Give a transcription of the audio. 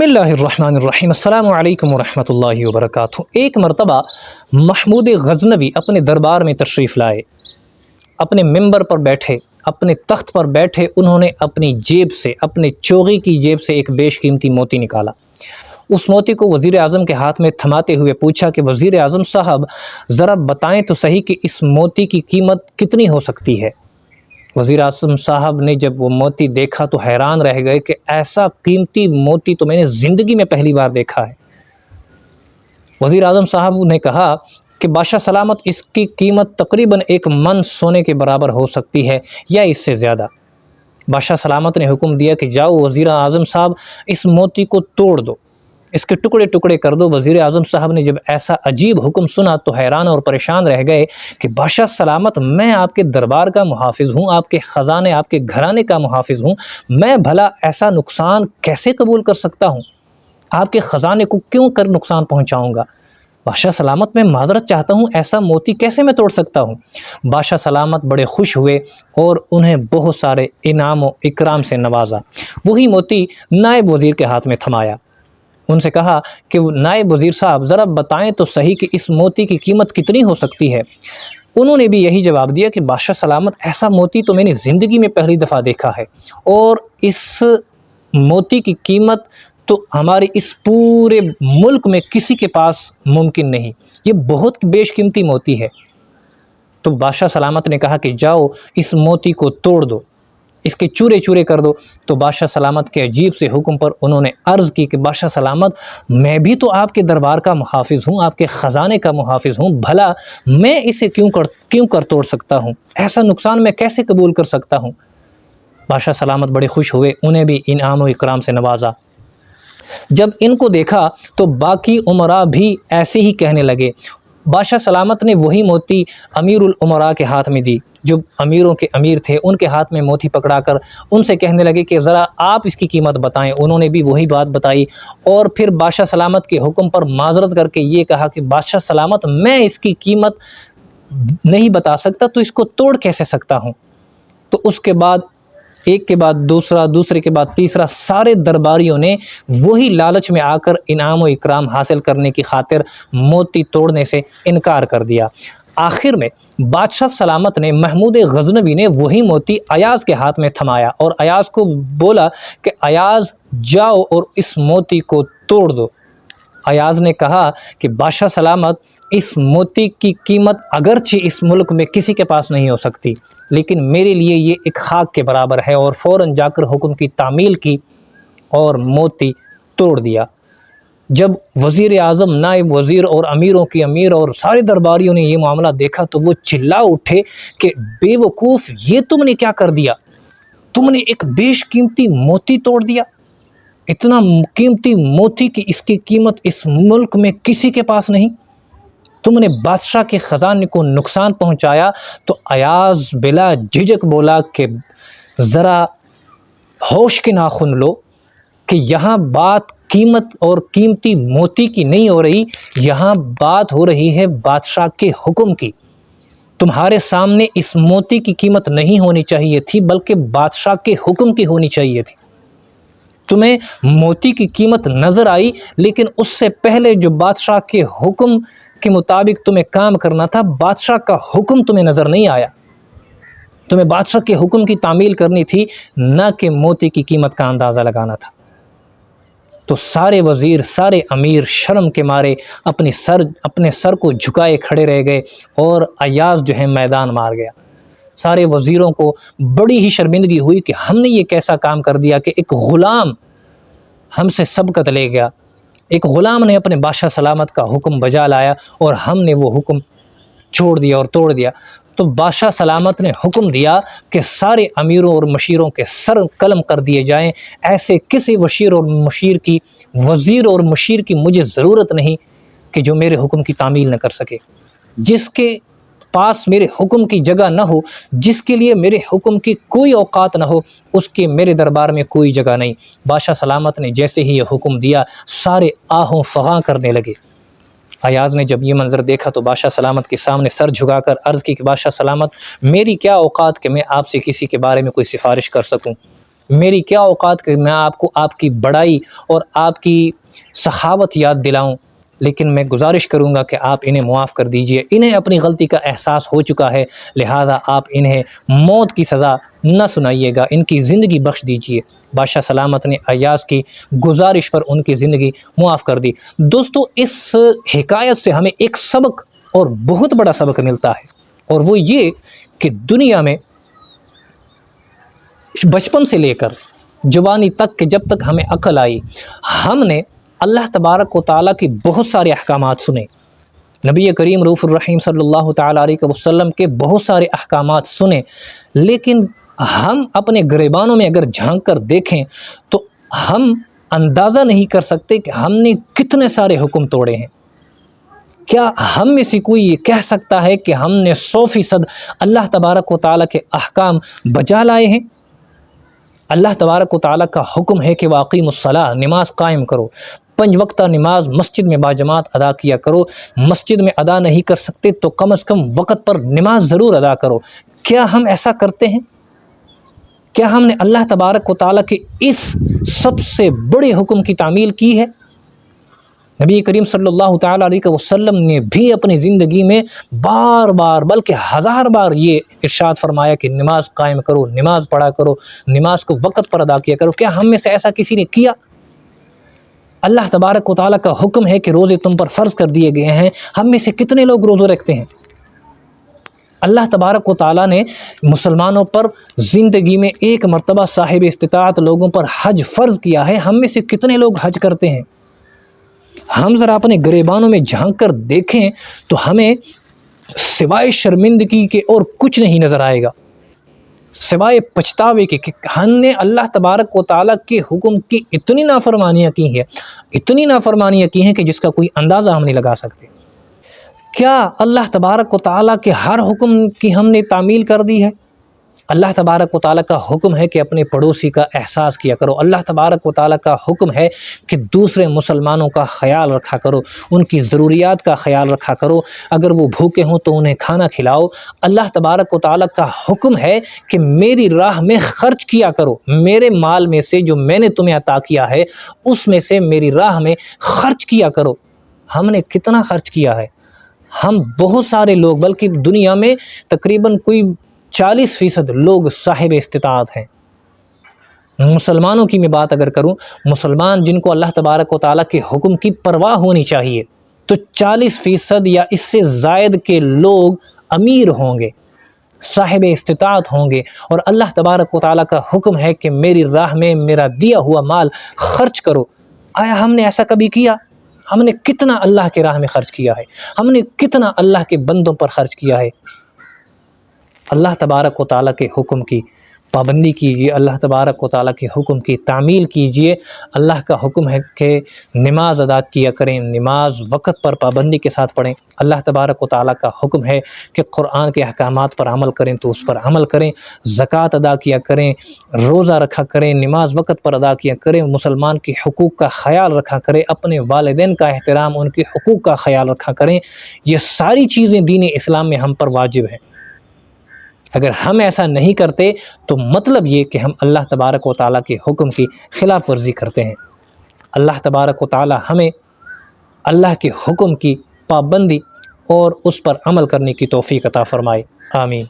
بسم اللہ الرحمن الرحیم السلام علیکم ورحمۃ اللہ وبرکاتہ۔ ایک مرتبہ محمود غزنوی اپنے دربار میں تشریف لائے، اپنے منبر پر بیٹھے، اپنے تخت پر بیٹھے۔ انہوں نے اپنی جیب سے، اپنے چوغی کی جیب سے ایک بیش قیمتی موتی نکالا۔ اس موتی کو وزیر اعظم کے ہاتھ میں تھماتے ہوئے پوچھا کہ وزیر اعظم صاحب ذرا بتائیں تو صحیح کہ اس موتی کی قیمت کتنی ہو سکتی ہے۔ وزیر اعظم صاحب نے جب وہ موتی دیکھا تو حیران رہ گئے کہ ایسا قیمتی موتی تو میں نے زندگی میں پہلی بار دیکھا ہے۔ وزیر اعظم صاحب نے کہا کہ بادشاہ سلامت اس کی قیمت تقریباً 1 من سونے کے برابر ہو سکتی ہے یا اس سے زیادہ۔ بادشاہ سلامت نے حکم دیا کہ جاؤ وزیر اعظم صاحب اس موتی کو توڑ دو، اس کے ٹکڑے ٹکڑے کر دو۔ وزیر اعظم صاحب نے جب ایسا عجیب حکم سنا تو حیران اور پریشان رہ گئے کہ بادشاہ سلامت میں آپ کے دربار کا محافظ ہوں، آپ کے خزانے، آپ کے گھرانے کا محافظ ہوں، میں بھلا ایسا نقصان کیسے قبول کر سکتا ہوں؟ آپ کے خزانے کو کیوں کر نقصان پہنچاؤں گا؟ بادشاہ سلامت میں معذرت چاہتا ہوں، ایسا موتی کیسے میں توڑ سکتا ہوں؟ بادشاہ سلامت بڑے خوش ہوئے اور انہیں بہت سارے انعام و اکرام سے نوازا۔ وہی موتی نائب وزیر کے ہاتھ میں تھمایا، ان سے کہا کہ نائب وزیر صاحب ذرا بتائیں تو صحیح کہ اس موتی کی قیمت کتنی ہو سکتی ہے۔ انہوں نے بھی یہی جواب دیا کہ بادشاہ سلامت ایسا موتی تو میں نے زندگی میں پہلی دفعہ دیکھا ہے، اور اس موتی کی قیمت تو ہمارے اس پورے ملک میں کسی کے پاس ممکن نہیں، یہ بہت بیش قیمتی موتی ہے۔ تو بادشاہ سلامت نے کہا کہ جاؤ اس موتی کو توڑ دو، اس کے چورے چورے کر دو۔ تو بادشاہ سلامت کے عجیب سے حکم پر انہوں نے عرض کی کہ بادشاہ سلامت میں بھی تو آپ کے دربار کا محافظ ہوں، آپ کے خزانے کا محافظ ہوں، بھلا میں اسے کیوں کر توڑ سکتا ہوں؟ ایسا نقصان میں کیسے قبول کر سکتا ہوں؟ بادشاہ سلامت بڑے خوش ہوئے، انہیں بھی انعام و اکرام سے نوازا۔ جب ان کو دیکھا تو باقی امراء بھی ایسے ہی کہنے لگے۔ بادشاہ سلامت نے وہی موتی امیر الامراء کے ہاتھ میں دی، جو امیروں کے امیر تھے، ان کے ہاتھ میں موتی پکڑا کر ان سے کہنے لگے کہ ذرا آپ اس کی قیمت بتائیں۔ انہوں نے بھی وہی بات بتائی، اور پھر بادشاہ سلامت کے حکم پر معذرت کر کے یہ کہا کہ بادشاہ سلامت میں اس کی قیمت نہیں بتا سکتا، تو اس کو توڑ کیسے سکتا ہوں؟ تو اس کے بعد ایک کے بعد دوسرا، دوسرے کے بعد تیسرا، سارے درباریوں نے وہی لالچ میں آ کر انعام و اکرام حاصل کرنے کی خاطر موتی توڑنے سے انکار کر دیا۔ آخر میں بادشاہ سلامت نے، محمود غزنوی نے وہی موتی ایاز کے ہاتھ میں تھمایا اور ایاز کو بولا کہ ایاز جاؤ اور اس موتی کو توڑ دو۔ ایاز نے کہا کہ بادشاہ سلامت اس موتی کی قیمت اگرچہ اس ملک میں کسی کے پاس نہیں ہو سکتی، لیکن میرے لیے یہ ایک خاک کے برابر ہے، اور فوراً جا کر حکم کی تعمیل کی اور موتی توڑ دیا۔ جب وزیر اعظم، نائب وزیر اور امیروں کی امیر اور سارے درباریوں نے یہ معاملہ دیکھا تو وہ چلا اٹھے کہ بے وقوف، یہ تم نے کیا کر دیا؟ تم نے ایک بیش قیمتی موتی توڑ دیا، اتنا قیمتی موتی کہ اس کی قیمت اس ملک میں کسی کے پاس نہیں، تم نے بادشاہ کے خزانے کو نقصان پہنچایا۔ تو ایاز بلا جھجک بولا کہ ذرا ہوش کے ناخن لو کہ یہاں بات قیمت اور قیمتی موتی کی نہیں ہو رہی، یہاں بات ہو رہی ہے بادشاہ کے حکم کی۔ تمہارے سامنے اس موتی کی قیمت نہیں ہونی چاہیے تھی، بلکہ بادشاہ کے حکم کی ہونی چاہیے تھی۔ تمہیں موتی کی قیمت نظر آئی، لیکن اس سے پہلے جو بادشاہ کے حکم کے مطابق تمہیں کام کرنا تھا، بادشاہ کا حکم تمہیں نظر نہیں آیا۔ تمہیں بادشاہ کے حکم کی تعمیل کرنی تھی، نہ کہ موتی کی قیمت کا اندازہ لگانا تھا۔ تو سارے وزیر، سارے امیر شرم کے مارے اپنے سر کو جھکائے کھڑے رہ گئے، اور ایاز جو ہے میدان مار گیا۔ سارے وزیروں کو بڑی ہی شرمندگی ہوئی کہ ہم نے یہ کیسا کام کر دیا کہ ایک غلام ہم سے سبقت لے گیا، ایک غلام نے اپنے بادشاہ سلامت کا حکم بجا لایا اور ہم نے وہ حکم چھوڑ دیا اور توڑ دیا۔ تو بادشاہ سلامت نے حکم دیا کہ سارے امیروں اور مشیروں کے سر قلم کر دیے جائیں۔ ایسے کسی وزیر اور مشیر کی مجھے ضرورت نہیں کہ جو میرے حکم کی تعمیل نہ کر سکے۔ جس کے پاس میرے حکم کی جگہ نہ ہو، جس کے لیے میرے حکم کی کوئی اوقات نہ ہو، اس کے میرے دربار میں کوئی جگہ نہیں۔ بادشاہ سلامت نے جیسے ہی یہ حکم دیا، سارے آہوں فغاں کرنے لگے۔ ایاز نے جب یہ منظر دیکھا تو بادشاہ سلامت کے سامنے سر جھکا کر عرض کی کہ بادشاہ سلامت میری کیا اوقات کہ میں آپ سے کسی کے بارے میں کوئی سفارش کر سکوں۔ میری کیا اوقات کہ میں آپ کو آپ کی بڑائی اور آپ کی سخاوت یاد دلاؤں، لیکن میں گزارش کروں گا کہ آپ انہیں معاف کر دیجئے، انہیں اپنی غلطی کا احساس ہو چکا ہے، لہذا آپ انہیں موت کی سزا نہ سنائیے گا، ان کی زندگی بخش دیجئے۔ بادشاہ سلامت نے ایاز کی گزارش پر ان کی زندگی معاف کر دی۔ دوستو، اس حکایت سے ہمیں ایک سبق اور بہت بڑا سبق ملتا ہے، اور وہ یہ کہ دنیا میں بچپن سے لے کر جوانی تک کہ جب تک ہمیں عقل آئی، ہم نے اللہ تبارک و تعالیٰ کی بہت سارے احکامات سنے، نبی کریم رؤوف الرحیم صلی اللہ تعالیٰ علیہ وسلم کے بہت سارے احکامات سنے، لیکن ہم اپنے گریبانوں میں اگر جھانک کر دیکھیں تو ہم اندازہ نہیں کر سکتے کہ ہم نے کتنے سارے حکم توڑے ہیں۔ کیا ہم میں سے کوئی یہ کہہ سکتا ہے کہ ہم نے 100% اللہ تبارک و تعالیٰ کے احکام بجا لائے ہیں؟ اللہ تبارک و تعالیٰ کا حکم ہے کہ واقیم الصلاۃ، نماز قائم کرو، 5 وقتہ نماز مسجد میں باجماعت ادا کیا کرو، مسجد میں ادا نہیں کر سکتے تو کم از کم وقت پر نماز ضرور ادا کرو۔ کیا ہم ایسا کرتے ہیں؟ کیا ہم نے اللہ تبارک و تعالیٰ کے اس سب سے بڑے حکم کی تعمیل کی ہے؟ نبی کریم صلی اللہ تعالیٰ علیہ وسلم نے بھی اپنی زندگی میں بار بار بلکہ 1000 بار یہ ارشاد فرمایا کہ نماز قائم کرو، نماز پڑھا کرو، نماز کو وقت پر ادا کیا کرو۔ کیا ہم میں سے ایسا کسی نے کیا؟ اللہ تبارک و تعالیٰ کا حکم ہے کہ روزے تم پر فرض کر دیے گئے ہیں، ہم میں سے کتنے لوگ روزے رکھتے ہیں؟ اللہ تبارک و تعالیٰ نے مسلمانوں پر زندگی میں ایک مرتبہ صاحب استطاعت لوگوں پر حج فرض کیا ہے، ہم میں سے کتنے لوگ حج کرتے ہیں؟ ہم ذرا اپنے گریبانوں میں جھانک کر دیکھیں تو ہمیں سوائے شرمندگی کے اور کچھ نہیں نظر آئے گا، سوائے پچھتاوے کے کہ ہم نے اللہ تبارک و تعالیٰ کے حکم کی اتنی نافرمانیاں کی ہیں، اتنی نافرمانیاں کی ہیں کہ جس کا کوئی اندازہ ہم نہیں لگا سکتے۔ کیا اللہ تبارک و تعالیٰ کے ہر حکم کی ہم نے تعمیل کر دی ہے؟ اللہ تبارک و تعالیٰ کا حکم ہے کہ اپنے پڑوسی کا احساس کیا کرو، اللہ تبارک و تعالیٰ کا حکم ہے کہ دوسرے مسلمانوں کا خیال رکھا کرو، ان کی ضروریات کا خیال رکھا کرو، اگر وہ بھوکے ہوں تو انہیں کھانا کھلاؤ۔ اللہ تبارک و تعالیٰ کا حکم ہے کہ میری راہ میں خرچ کیا کرو، میرے مال میں سے جو میں نے تمہیں عطا کیا ہے اس میں سے میری راہ میں خرچ کیا کرو۔ ہم نے کتنا خرچ کیا ہے؟ ہم بہت سارے لوگ، بلکہ دنیا میں تقریباً کوئی 40% لوگ صاحب استطاعت ہیں۔ مسلمانوں کی میں بات اگر کروں، مسلمان جن کو اللہ تبارک و تعالیٰ کے حکم کی پرواہ ہونی چاہیے، تو 40% یا اس سے زائد کے لوگ امیر ہوں گے، صاحب استطاعت ہوں گے، اور اللہ تبارک و تعالیٰ کا حکم ہے کہ میری راہ میں میرا دیا ہوا مال خرچ کرو۔ آیا ہم نے ایسا کبھی کیا؟ ہم نے کتنا اللہ کے راہ میں خرچ کیا ہے؟ ہم نے کتنا اللہ کے بندوں پر خرچ کیا ہے؟ اللہ تبارک و تعالیٰ کے حکم کی پابندی کیجیے، اللہ تبارک و تعالیٰ کے حکم کی تعمیل کیجیے۔ اللہ کا حکم ہے کہ نماز ادا کیا کریں، نماز وقت پر پابندی کے ساتھ پڑھیں۔ اللہ تبارک و تعالیٰ کا حکم ہے کہ قرآن کے احکامات پر عمل کریں تو اس پر عمل کریں، زکوٰۃ ادا کیا کریں، روزہ رکھا کریں، نماز وقت پر ادا کیا کریں، مسلمان کے حقوق کا خیال رکھا کریں، اپنے والدین کا احترام، ان کے حقوق کا خیال رکھا کریں۔ یہ ساری چیزیں دین اسلام میں ہم پر واجب ہیں۔ اگر ہم ایسا نہیں کرتے تو مطلب یہ کہ ہم اللہ تبارک و تعالیٰ کے حکم کی خلاف ورزی کرتے ہیں۔ اللہ تبارک و تعالیٰ ہمیں اللہ کے حکم کی پابندی اور اس پر عمل کرنے کی توفیق عطا فرمائے، آمین۔